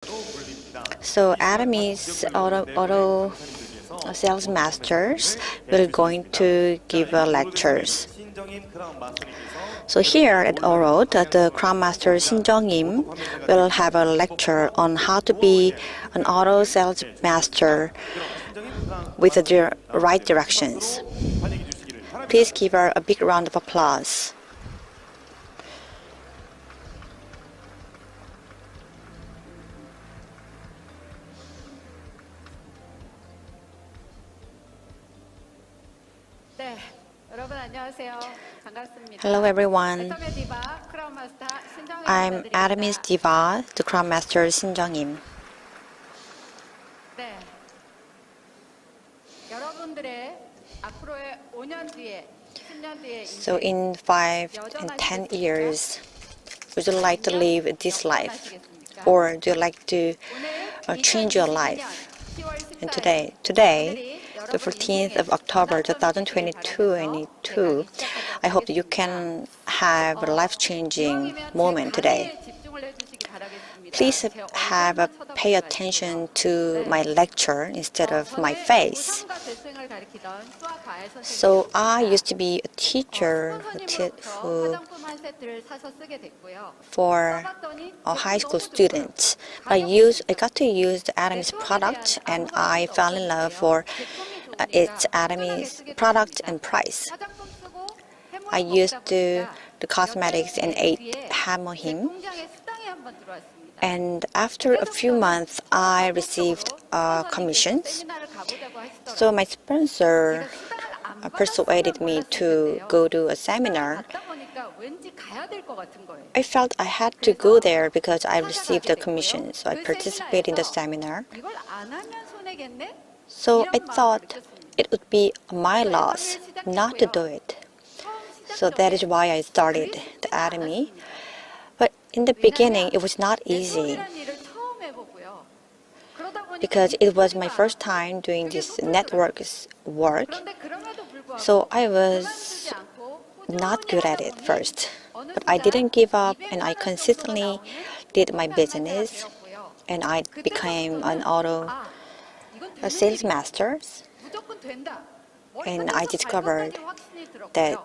So Atomy's auto sales masters will going to give lectures. So here at Orod, the Crown Master Shin Jeong will have a lecture on how to be an auto sales master with the right directions. Please give her a big round of applause. Hello everyone. I'm Atomy's Diva, the Crown Master Shin Jeong. So in 5 and 10 years, would you like to live this life? Or do you like to change your life? And today, the 14th of October 2022, I hope that you can have a life-changing moment today. Please pay attention to my lecture instead of my face. So I used to be a teacher for high school students. I got to use the Atomy's product, and I fell in love for its Atomy's product and price. I used the cosmetics and ate hammer him. And after a few months, I received commissions. So my sponsor persuaded me to go to a seminar. I felt I had to go there because I received a commission. So I participated in the seminar. So I thought it would be my loss not to do it. So that is why I started the Atomy. But in the beginning, it was not easy because it was my first time doing this network work. So I was not good at it first. But I didn't give up, and I consistently did my business, and I became an auto sales master. And I discovered that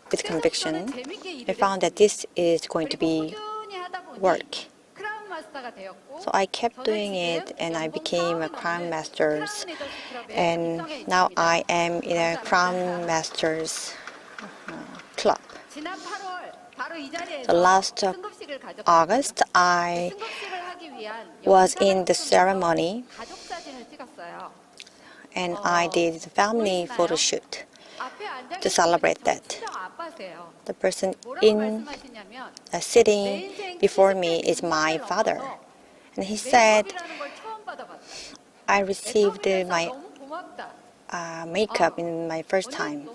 with conviction, I found that this is going to be work. So I kept doing it, and I became a Crown Masters. And now I am in a Crown Masters club. So last August, I was in the ceremony, and I did the family photo shoot to celebrate that. The person sitting before me is my father. And he said, I received my makeup in my first time.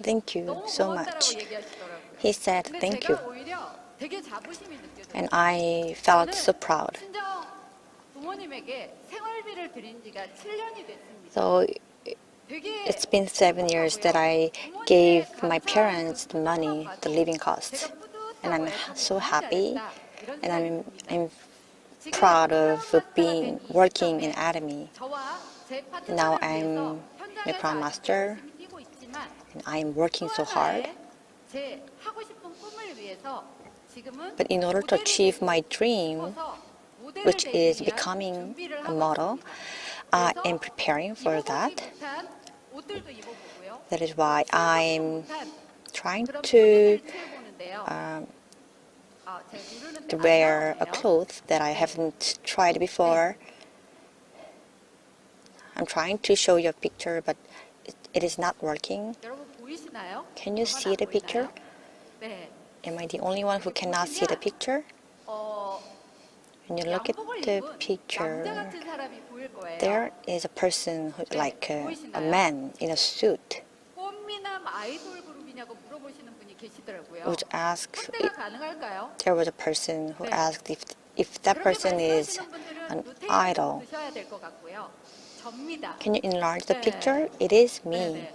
Thank you so much. He said, thank you. And I felt so proud. So it's been 7 years that I gave my parents the money, the living costs. And I'm so happy, and I'm proud of working in Atomy. Now I'm the Crown Master, and I'm working so hard. But in order to achieve my dream, which is becoming a model, I am preparing for that. That is why I'm trying to wear a cloth that I haven't tried before. I'm trying to show you a picture, but it is not working. Can you see the picture? Am I the only one who cannot see the picture? When you look at the picture, there is a person who's like a man in a suit. There was a person who asked if that person is an idol. Can you enlarge the picture? It is me.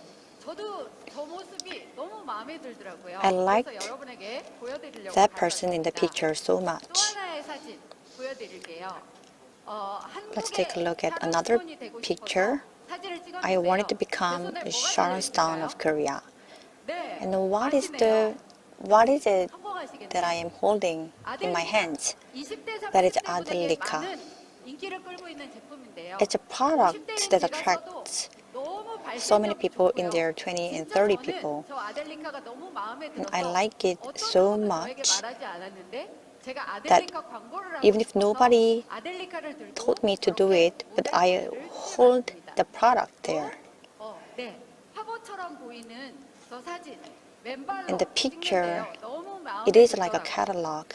I liked that person in the picture so much. Let's take a look at another picture. I wanted to become Sharon Stone of Korea. And what is it that I am holding in my hands? That is Adelika. It's a product that attracts so many people in their 20 and 30 people. And I like it so much that even if nobody told me to do it, but I hold the product there. In the picture, it is like a catalog.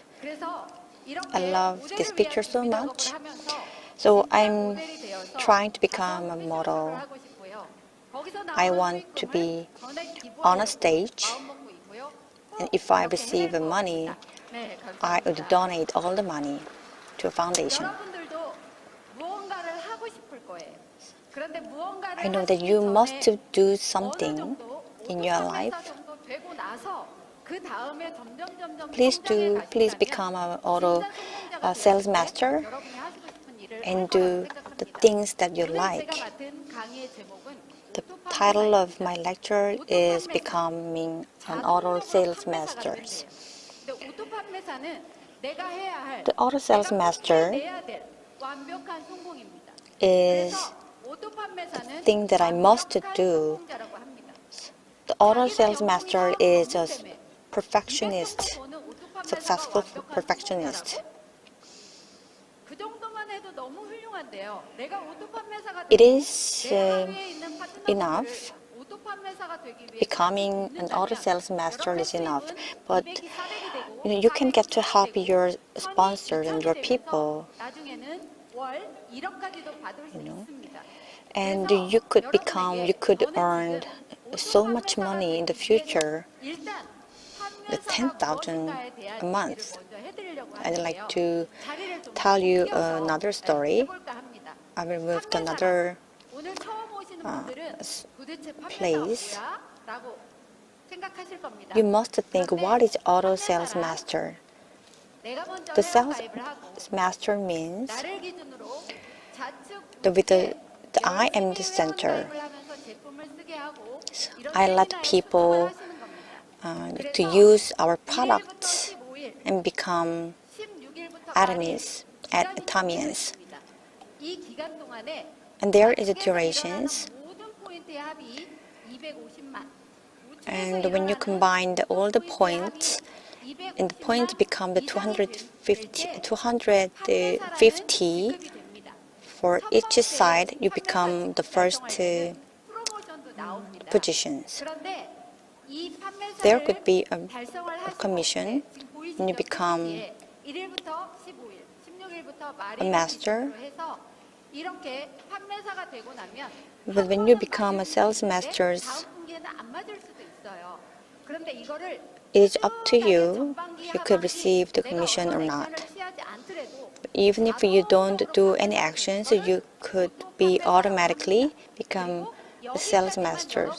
I love this picture so much. So I'm trying to become a model. I want to be on a stage, and if I receive money, I would donate all the money to a foundation. I know that you must do something in your life. Please become an auto sales master and do the things that you like. The title of my lecture is Becoming an Auto Sales Master. The auto sales master is the thing that I must do. The auto sales master is a perfectionist, successful perfectionist. It is enough. Becoming an auto sales master is enough, but you can get to help your sponsors and your people. And you could earn so much money in the future, 10,000 a month. I'd like to tell you another story. I will move to another place. You must think, what is auto sales master? The sales master means I am the center. I let people to use our products and become Atomies, Atomians. And there is durations. And when you combine all the points, and the points become the 250 for each side, you become the first positions. There could be a commission when you become a master. But when you become a sales master, it is up to you. You could receive the commission or not. Even if you don't do any actions, you could be automatically become a sales master.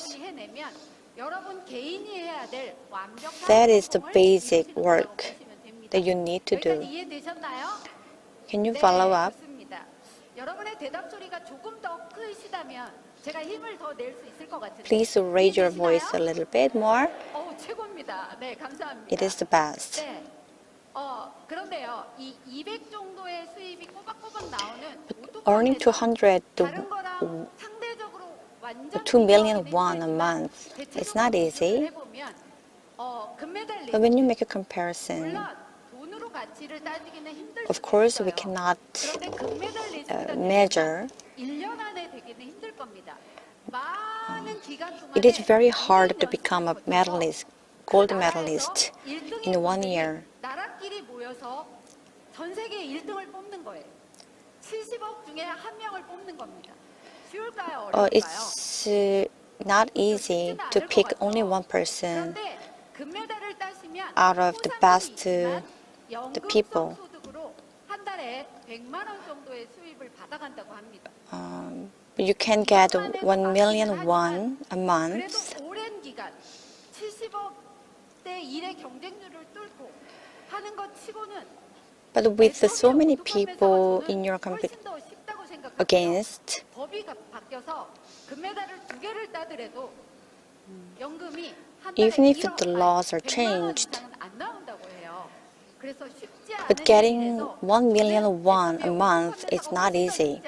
That is the basic work that you need to do. Can you follow up? Please raise your voice a little bit more. It is the best. But earning 2 million won a month, it's not easy. But when you make a comparison, of course we cannot measure. It is very hard to become a medalist, gold medalist in 1 year. It's not easy to pick only one person out of the best the people. You can get 1 million won a month. But with so many people in your against, even if the laws are changed, but getting 1 million won a month is not easy.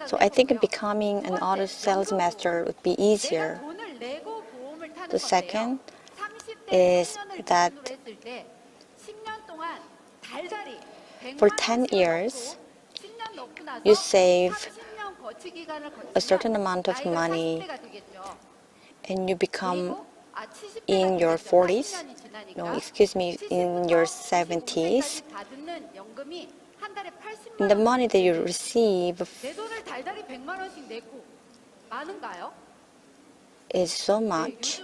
So I think becoming an auto sales master would be easier. The second is that for 10 years, you save a certain amount of money and you become in your 40s, no, excuse me, in your 70s, and the money that you receive is so much.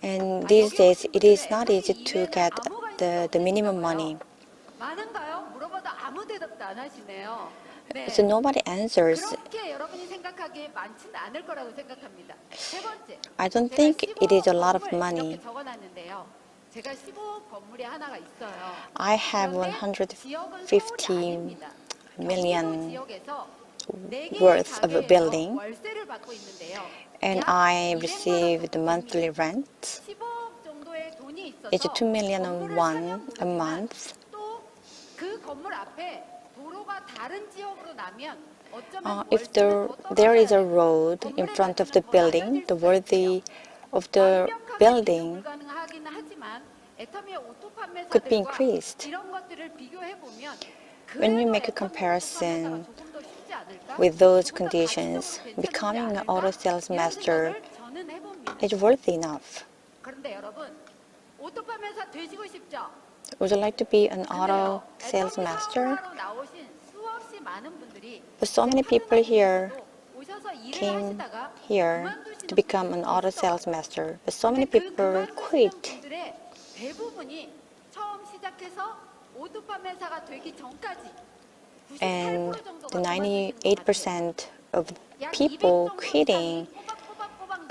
And these days, it is not easy to get the minimum money. So nobody answers. I don't think it is a lot of money. I have 150 million worth of a building, and I receive the monthly rent. It's 2 million won a month. If there is a road in front of the building, the worth of the building could be increased. When you make a comparison with those conditions, becoming an auto sales master is worth enough. Would you like to be an auto sales master? But so many people here came here to become an auto sales master, but so many people quit. And the 98% of people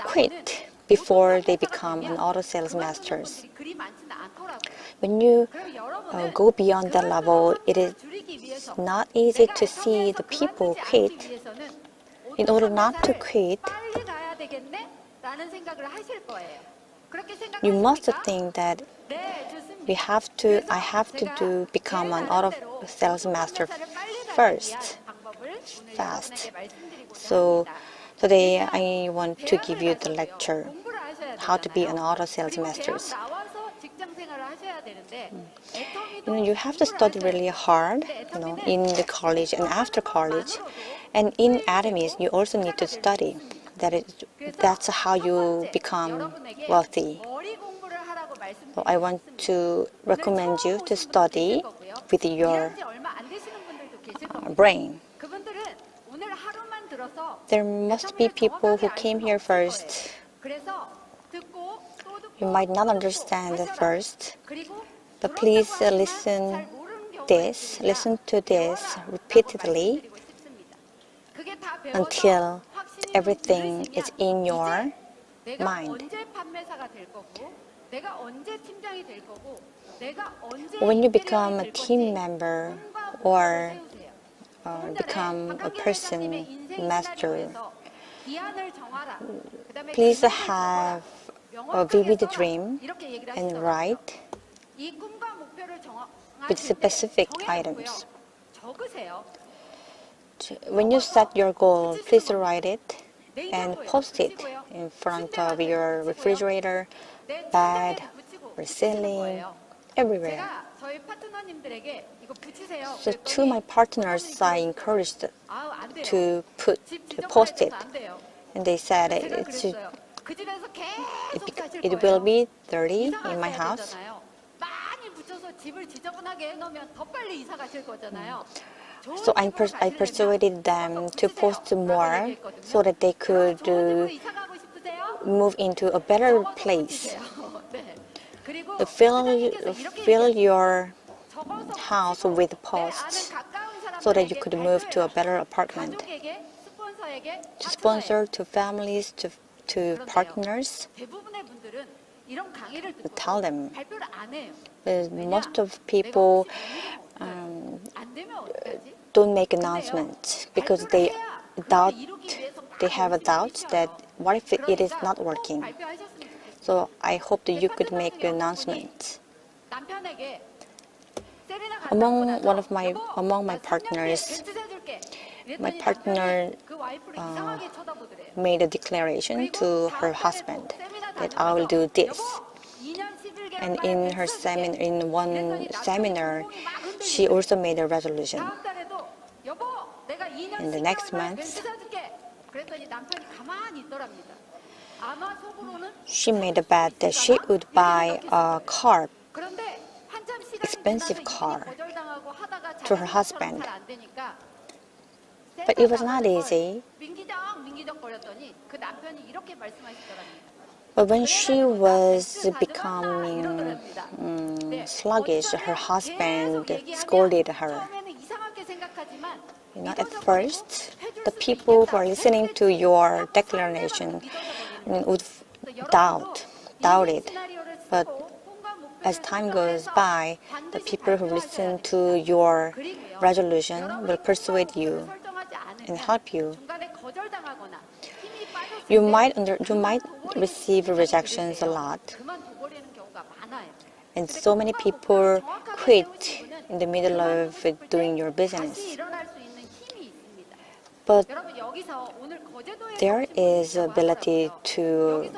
quit before they become an auto sales masters. When you go beyond that level, it is not easy to see the people quit. In order not to quit, you must think that I have to become an auto sales master fast. So today I want to give you the lecture, how to be an auto sales master. You have to study really hard, in the college and after college. And in Atomy, you also need to study. That's how you become wealthy. So I want to recommend you to study with your brain. There must be people who came here first. You might not understand at first, but please listen to this repeatedly until everything is in your mind. When you become a team member or become a person master, please have a vivid dream and write with specific items. When you set your goal, please write it and post it in front of your refrigerator, bed, or ceiling, everywhere. So to my partners, I encouraged to post it, and they said it will be dirty in my house. So I persuaded them to post more so that they could move into a better place. Fill your house with posts so that you could move to a better apartment. To sponsor, to families, to partners, tell them. most of people don't make announcements because they have a doubt that what if it is not working. So I hope that you could make an announcement. Among my partners, my partner made a declaration to her husband that I will do this. And in one seminar, she also made a resolution. In the next month, she made a bet that she would buy a car, expensive car, to her husband. But it was not easy. But when she was becoming sluggish, her husband scolded her. At first, the people who are listening to your declaration would doubt it. But as time goes by, the people who listen to your resolution will persuade you and help you. You might receive rejections a lot, and so many people quit in the middle of doing your business. But there is ability to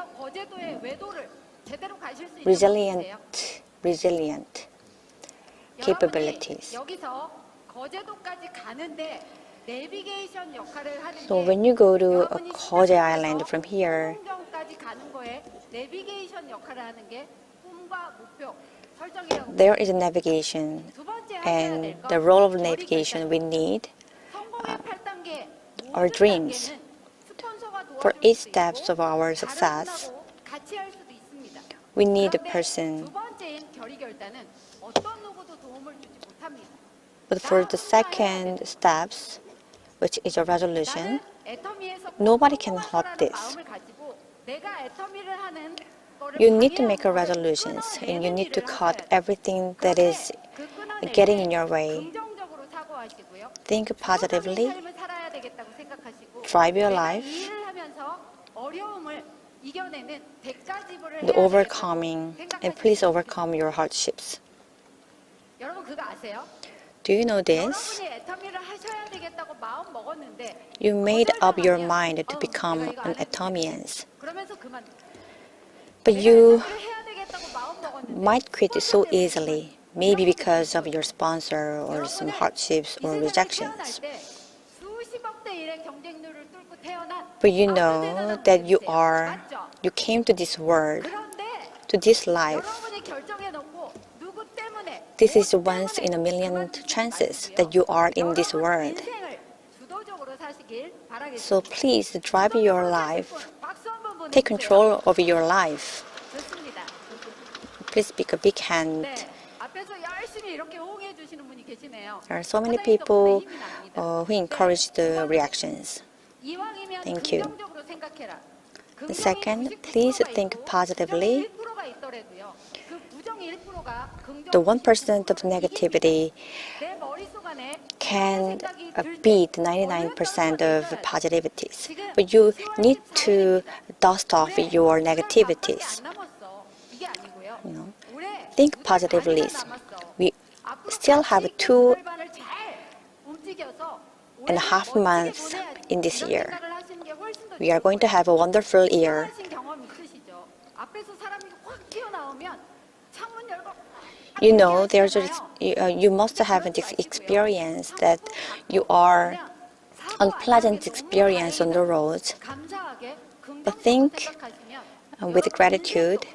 resilient capabilities. So when you go to a Koje Island from here, there is a navigation, and the role of navigation we need our dreams. For 8 steps of our success, we need a person. But for the second steps, which is a resolution, nobody can help this. You need to make a resolutions, and you need to cut everything that is getting in your way. Think positively, drive your life, the overcoming, and please overcome your hardships. Do you know this? You made up your mind to become an Atomian. But you might quit so easily, maybe because of your sponsor or some hardships or rejections. But you know that you came to this world, to this life. This is once in a million chances that you are in this world. So please drive your life. Take control of your life. Please make a big hand. There are so many people who encourage the reactions. Thank you. The second, please think positively. The 1% of negativity can beat 99% of positivities. But you need to dust off your negativities. Think positively. We still have 2.5 months in this year. We are going to have a wonderful year. You know, you must have this experience that you are unpleasant experience on the road. But think with gratitude.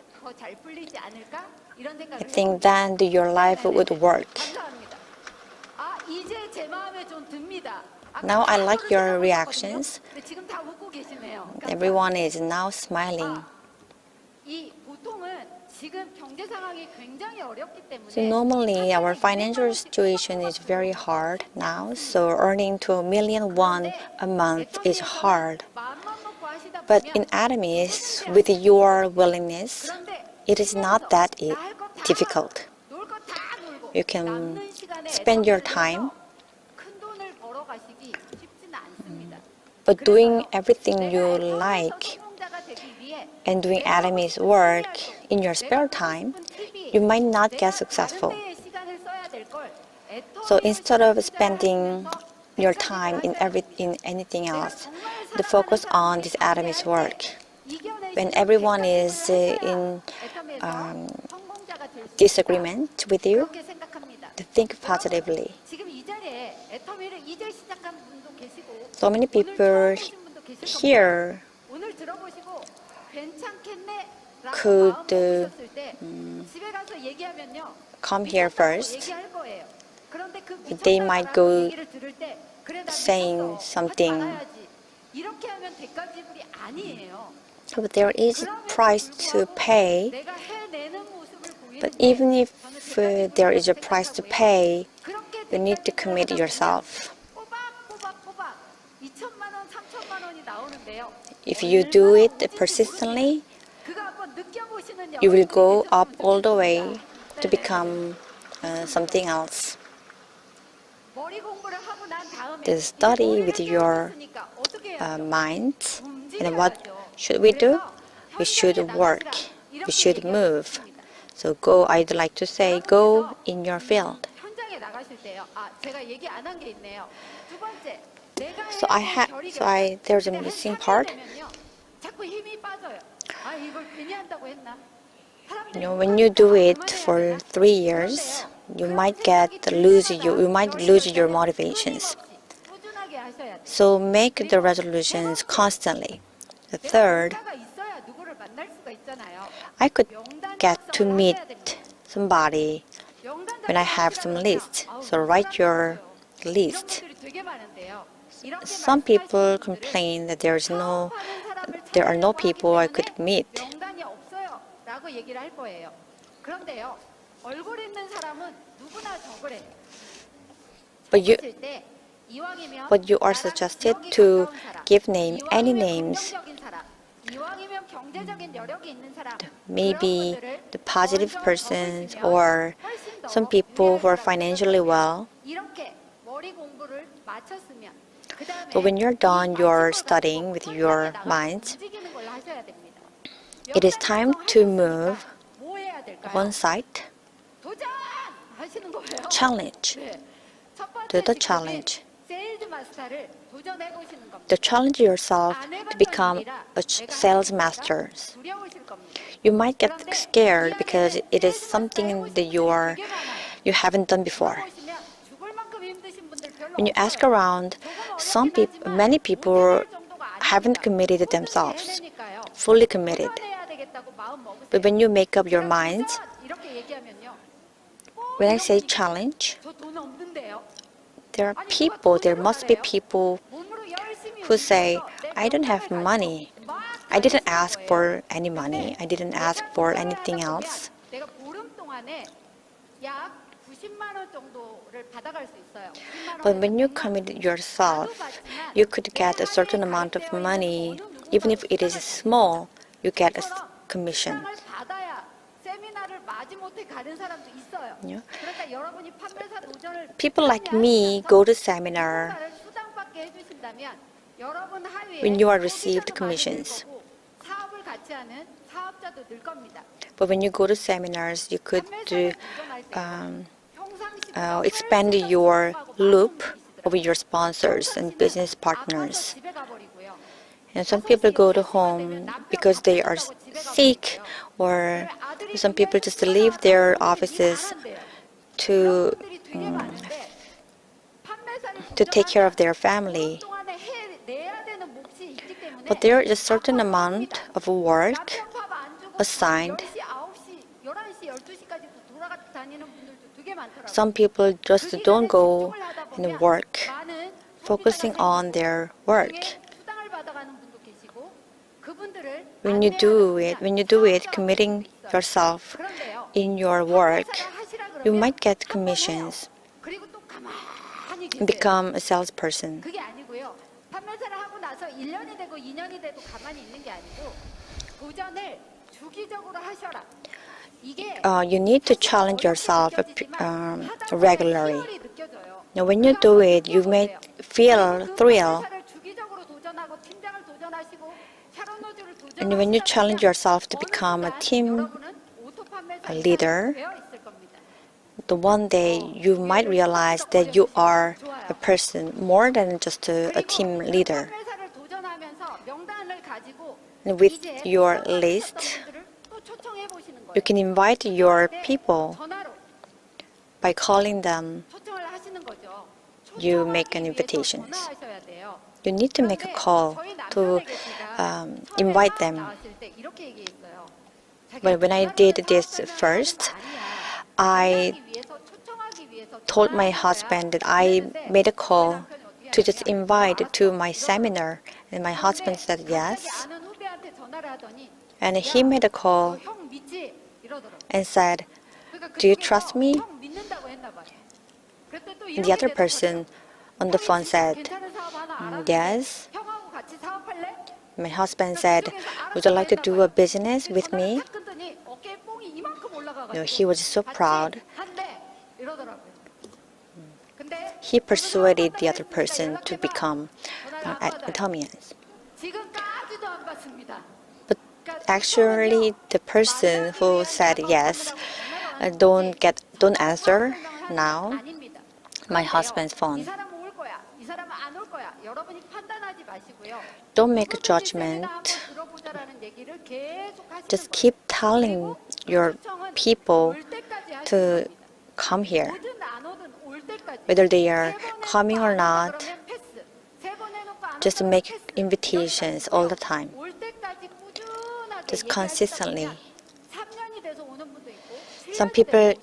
I think then your life would work. Now I like your reactions. Everyone is now smiling. So normally our financial situation is very hard now, so earning to 1 million won a month is hard. But in Atomy, with your willingness, it is not that difficult. You can spend your time, but doing everything you like and doing Atomy's work in your spare time, you might not get successful. So instead of spending your time in anything else, the focus on this Atomy's work. When everyone is in disagreement with you, to think positively. So many people here could come here first. They might go saying something. But there is a price to pay. But even if there is a price to pay, you need to commit yourself. If you do it persistently, you will go up all the way to become something else. To study with your mind. And what should we do? We should work. We should move. So go, I'd like to say, go in your field. There's a missing part. When you do it for 3 years, you might lose your motivations. So make the resolutions constantly. The third, I could get to meet somebody when I have some list. So write your list. Some people complain that there are no people I could meet. But you are suggested to give any names. Maybe the positive persons or some people who are financially well. But when you're done your studying with your minds, it is time to move one side. Challenge. Do the challenge. To challenge yourself to become a sales master. You might get scared because it is something that you haven't done before. When you ask around, many people haven't committed themselves, fully committed. But when you make up your mind, when I say challenge, there must be people who say, I don't have money. I didn't ask for any money. I didn't ask for anything else. But when you commit yourself, you could get a certain amount of money. Even if it is small, you get a commission. People like me go to seminar when you are received commissions. But when you go to seminars, you could expand your loop of your sponsors and business partners. And some people go to home because they are sick, or some people just leave their offices to take care of their family. But there is a certain amount of work assigned. Some people just don't go and work, focusing on their work. When you do it, committing yourself in your work, you might get commissions and become a salesperson. you need to challenge yourself regularly. Now, when you do it, you may feel thrill. And when you challenge yourself to become a team leader, the one day you might realize that you are a person more than just a team leader. And with your list, you can invite your people by calling them. You make an invitation. You need to make a call to invite them. But when I did this first, I told my husband that I made a call to just invite to my seminar, and my husband said yes. And he made a call and said, "Do you trust me?" And the other person on the phone said, "Yes." My husband said, "Would you like to do a business with me?" He was so proud. He persuaded the other person to become Atomians. But actually, the person who said yes don't answer now my husband's phone. Don't make a judgment. Just keep telling your people to come here. Whether they are coming or not, just make invitations all the time. Just consistently. Some people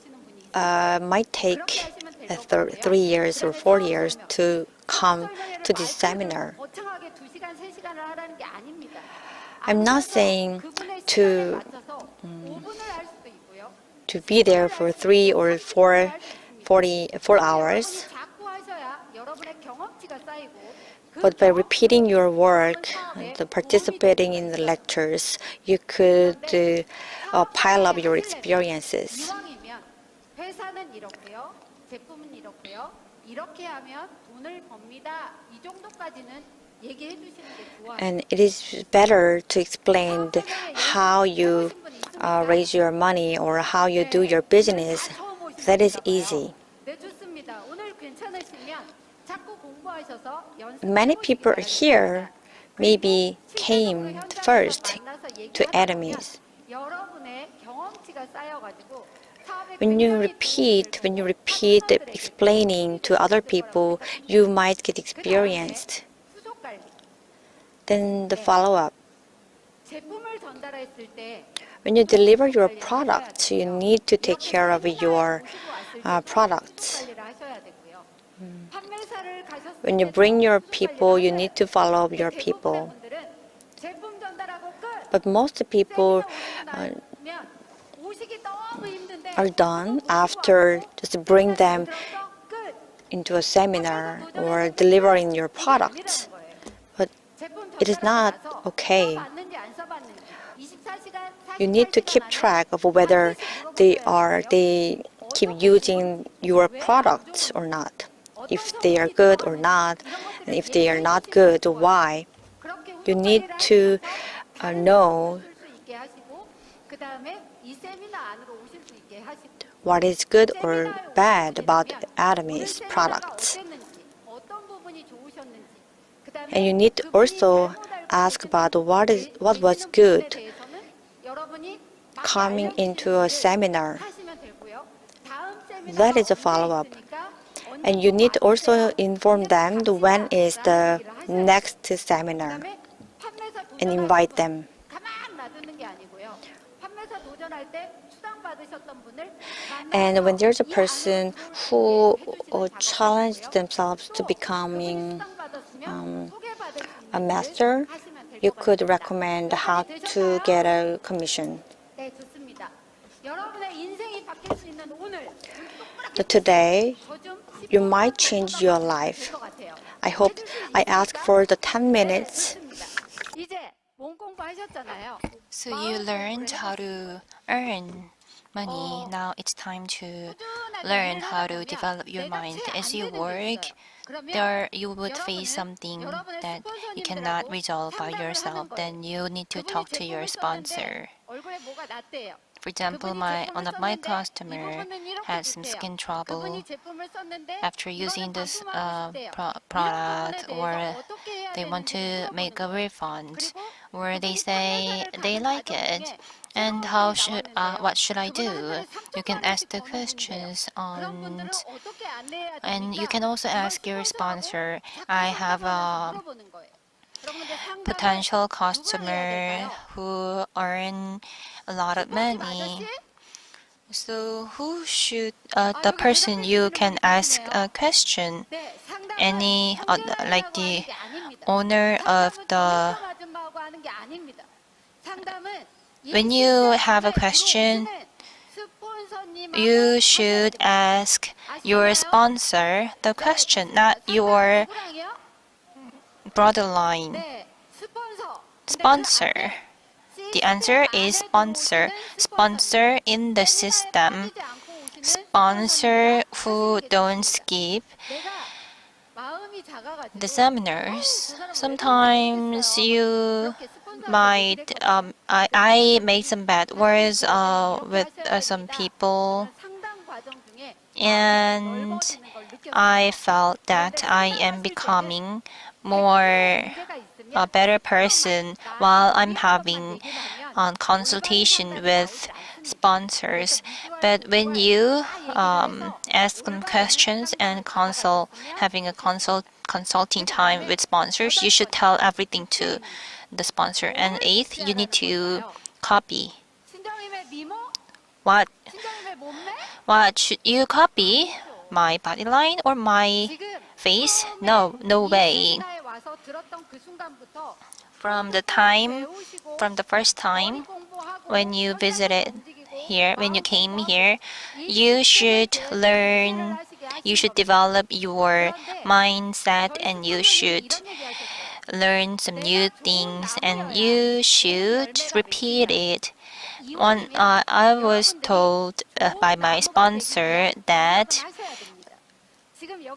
might take 3 years or 4 years to come to this seminar. I'm not saying to be there for 3 or 4 hours. But by repeating your work, participating in the lectures, you could pile up your experiences. And it is better to explain how you raise your money or how you do your business. That is easy. Many people here maybe came first to Atomies. When you repeat explaining to other people, you might get experienced. Then the follow-up. When you deliver your product, you need to take care of your products. When you bring your people, you need to follow up your people. But most people are done after just bring them into a seminar or delivering your products. But it is not okay. You need to keep track of whether they keep using your products or not. If they are good or not, and if they are not good, why? You need to know what is good or bad about Atomy's products. And you need to also ask about what was good coming into a seminar. That is a follow-up. And you need to also inform them when is the next seminar and invite them. And when there's a person who challenged themselves to becoming a master, you could recommend how to get a commission. So today, you might change your life. I hope I asked for the 10 minutes. So you learned how to earn money. Now it's time to learn how to develop your mind. As you work, you would face something that you cannot resolve by yourself. Then you need to talk to your sponsor. For example, one of my customer had some skin trouble after using this product, or they want to make a refund, or they say they like it. And what should I do? You can ask the questions and you can also ask your sponsor. I have a potential customer who earn a lot of money. So who should the person you can ask a question? Any like the owner of the. When you have a question, you should ask your sponsor the question, not your borderline. Sponsor. The answer is sponsor. Sponsor in the system. Sponsor who don't skip the seminars. Sometimes you might I made some bad words with some people, and I felt that I am becoming more a better person while I'm having consultation with sponsors. But when you ask them questions and having a consulting time with sponsors, you should tell everything to the sponsor. And eighth, you need to copy. What should you copy? My body line or my face? No way. From the first time when you visited here, when you came here, you should learn, you should develop your mindset, and you should learn some new things, and you should repeat it. I was told by my sponsor that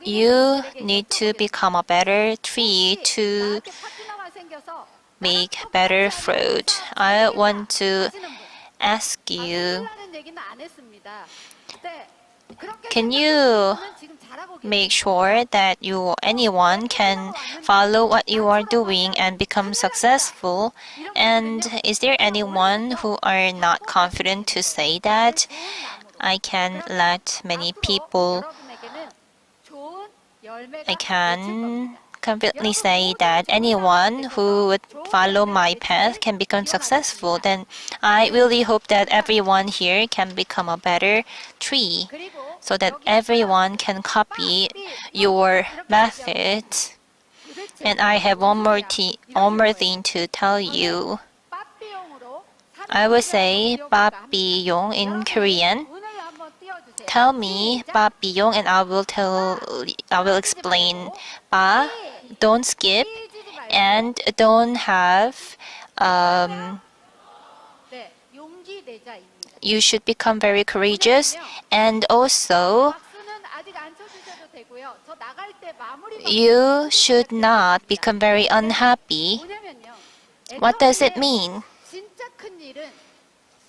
you need to become a better tree to make better fruit. I want to ask you, can you make sure that anyone can follow what you are doing and become successful? And is there anyone who are not confident to say that? I can confidently say that anyone who would follow my path can become successful. Then I really hope that everyone here can become a better tree, so that everyone can copy your methods. And I have one more thing to tell you. I will say Papillon in Korean. Tell me Papillon, and I will explain. Pa, don't skip, and don't have. You should become very courageous, and also you should not become very unhappy. What does it mean?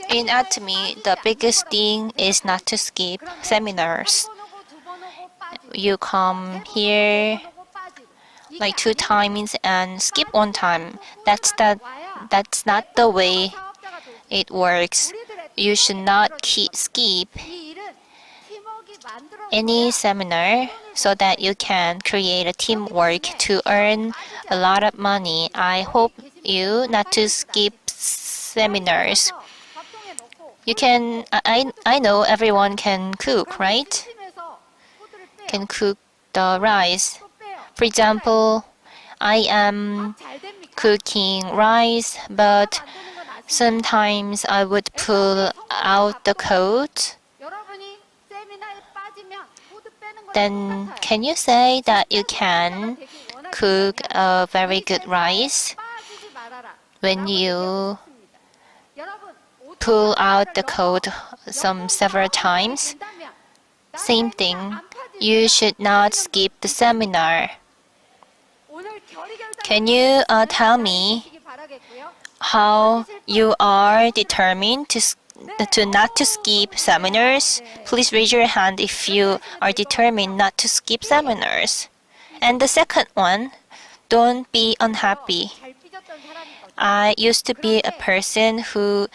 In Atomy, the biggest thing is not to skip seminars. You come here like 2 times and skip 1 time. That's not the way it works. You should not skip any seminar so that you can create a teamwork to earn a lot of money. I hope you not to skip seminars. You can. I know everyone can cook, right? Can cook the rice. For example, I am cooking rice, but sometimes I would pull out the coat. Then can you say that you can cook a very good rice when you pull out the coat several times. Same thing. You should not skip the seminar. Can you tell me how you are determined to not to skip seminars? Please raise your hand if you are determined not to skip seminars. And the second one, don't be unhappy. I used to be a person who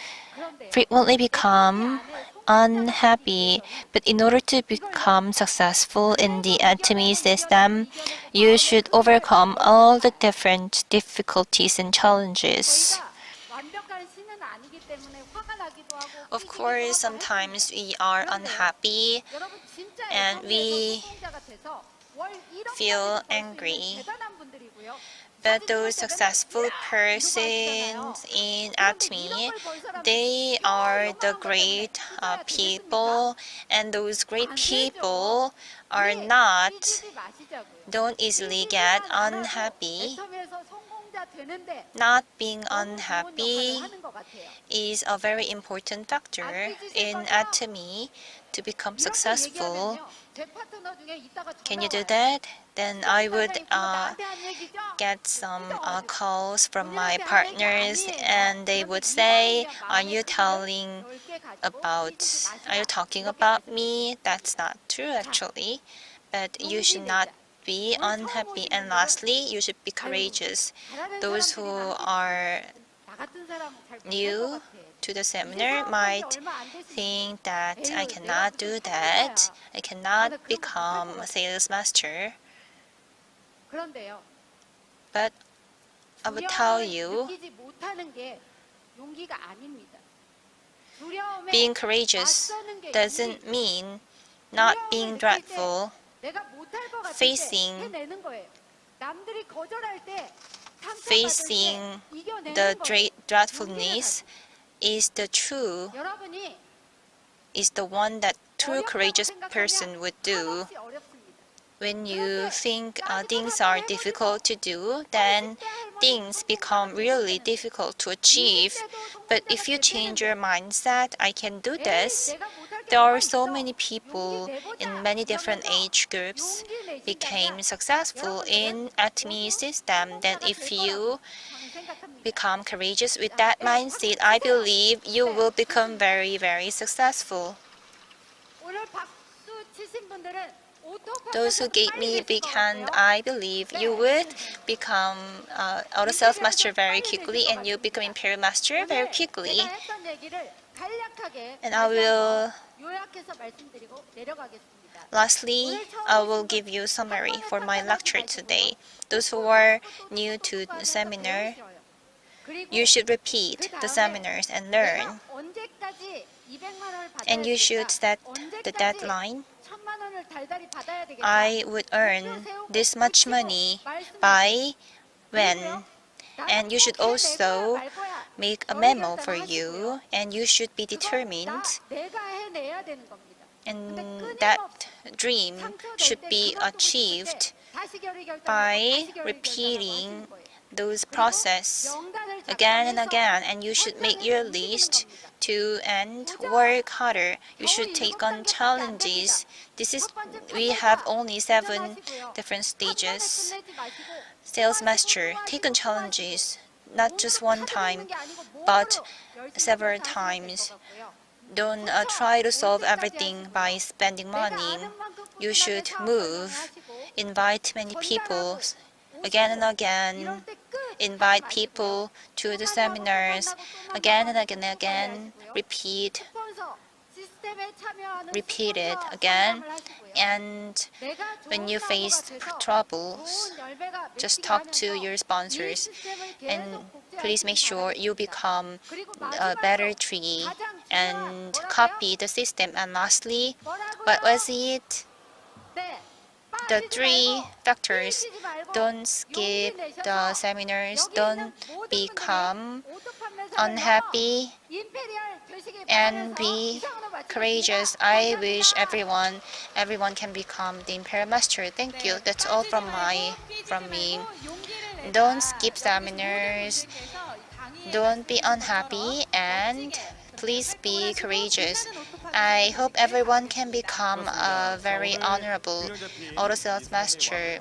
frequently become unhappy, but in order to become successful in the Atomy system, you should overcome all the different difficulties and challenges. Of course, sometimes we are unhappy and we feel angry. But those successful persons in Atomy, they are the great people, and those great people don't easily get unhappy. Not being unhappy is a very important factor in Atomy to become successful. Can you do that? Then I would get some calls from my partners, and they would say, are you talking about me? That's not true actually, but you should not be unhappy. And lastly, you should be courageous. Those who are new to the seminar might think that I cannot do that. I cannot become a sales master. But I will tell you, being courageous doesn't mean not being dreadful. Facing the dreadfulness is the one that true courageous person would do. When you think things are difficult to do, then things become really difficult to achieve. But if you change your mindset, I can do this. There are so many people in many different age groups became successful in Atomy system. Then if you become courageous with that mindset, I believe you will become very, very successful. Those who gave me a big hand, I believe you would become auto sales master very quickly, and you become imperial master very quickly. And lastly, I will give you a summary for my lecture today. Those who are new to the seminar, you should repeat the seminars and learn. And you should set the deadline. I would earn this much money by when. And you should also make a memo for you, and you should be determined. And that dream should be achieved by repeating those process again and again. And you should make your list and work harder. You should take on challenges. We have only 7 different stages. Sales master, take on challenges, not just one time, but several times. Don't try to solve everything by spending money. You should move, invite many people again and again, invite people to the seminars again and again and again, repeat it again. And when you face troubles, just talk to your sponsors, and please make sure you become a better tree and copy the system. And lastly, what was it? The 3 factors. Don't skip the seminars, don't become unhappy, and be courageous. I wish everyone can become the Imperial Master. Thank you. That's all from me. Don't skip seminars, don't be unhappy, and please be courageous. I hope everyone can become a very honorable auto sales master.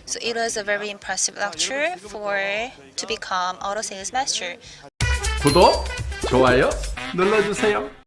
So it was a very impressive lecture to become auto sales master. 구독, 좋아요 눌러주세요.